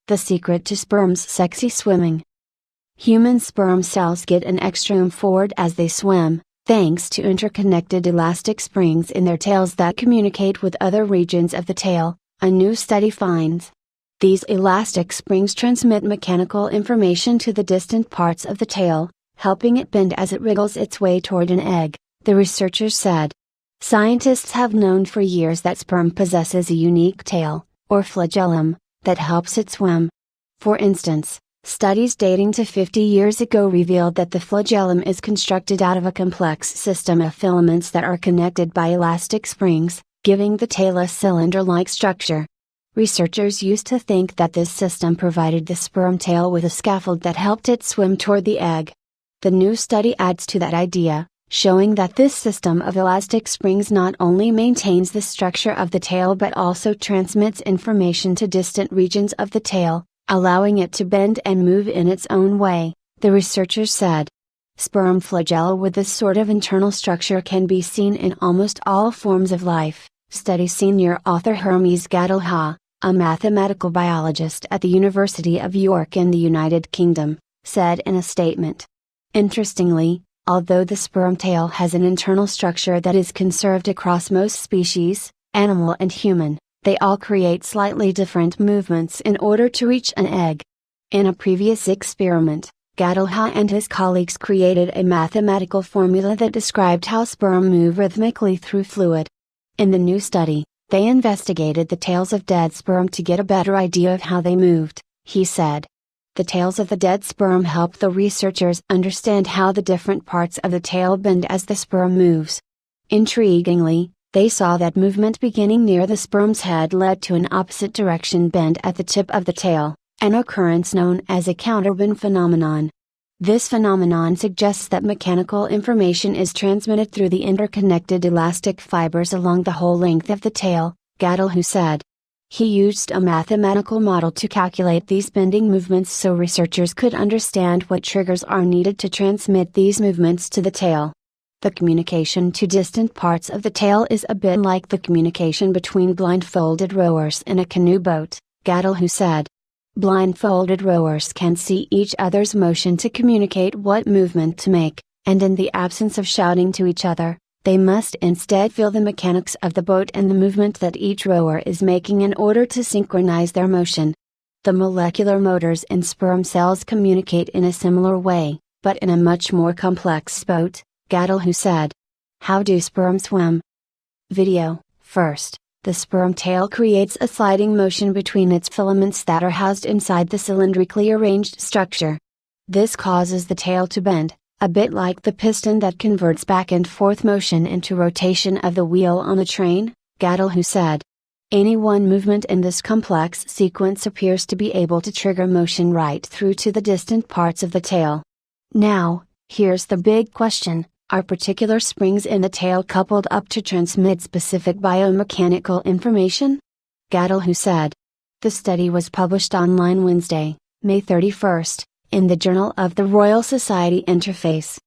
The secret to sperm's sexy swimming. Human sperm cells get an extra oomph forward as they swim, thanks to interconnected elastic springs in their tails that communicate with other regions of the tail, a new study finds. These elastic springs transmit mechanical information to the distant parts of the tail, helping it bend as it wriggles its way toward an egg, the researchers said. Scientists have known for years that sperm possesses a unique tail, or flagellum, that helps it swim. For instance, studies dating to 50 years ago revealed that the flagellum is constructed out of a complex system of filaments that are connected by elastic springs, giving the tail a cylinder-like structure. Researchers used to think that this system provided the sperm tail with a scaffold that helped it swim toward the egg. The new study adds to that idea, showing that this system of elastic springs not only maintains the structure of the tail but also transmits information to distant regions of the tail, allowing it to bend and move in its own way, the researchers said. Sperm flagella with this sort of internal structure can be seen in almost all forms of life, study senior author Hermes Gadalha, a mathematical biologist at the University of York in the United Kingdom, said in a statement. Interestingly, although the sperm tail has an internal structure that is conserved across most species, animal and human, they all create slightly different movements in order to reach an egg. In a previous experiment, Gadalha and his colleagues created a mathematical formula that described how sperm move rhythmically through fluid. In the new study, they investigated the tails of dead sperm to get a better idea of how they moved, he said. The tails of the dead sperm helped the researchers understand how the different parts of the tail bend as the sperm moves. Intriguingly, they saw that movement beginning near the sperm's head led to an opposite direction bend at the tip of the tail, an occurrence known as a counterbend phenomenon. This phenomenon suggests that mechanical information is transmitted through the interconnected elastic fibers along the whole length of the tail, Gadalha said. He used a mathematical model to calculate these bending movements so researchers could understand what triggers are needed to transmit these movements to the tail. The communication to distant parts of the tail is a bit like the communication between blindfolded rowers in a canoe boat, Gadalha said. Blindfolded rowers can see each other's motion to communicate what movement to make, and in the absence of shouting to each other, they must instead feel the mechanics of the boat and the movement that each rower is making in order to synchronize their motion. The molecular motors in sperm cells communicate in a similar way, but in a much more complex boat, Gadalha said. How do sperm swim? Video. First, the sperm tail creates a sliding motion between its filaments that are housed inside the cylindrically arranged structure. This causes the tail to bend, a bit like the piston that converts back and forth motion into rotation of the wheel on a train, Gadalha said. Any one movement in this complex sequence appears to be able to trigger motion right through to the distant parts of the tail. Now, here's the big question, are particular springs in the tail coupled up to transmit specific biomechanical information? Gadalha said. The study was published online Wednesday, May 31st, in the Journal of the Royal Society Interface.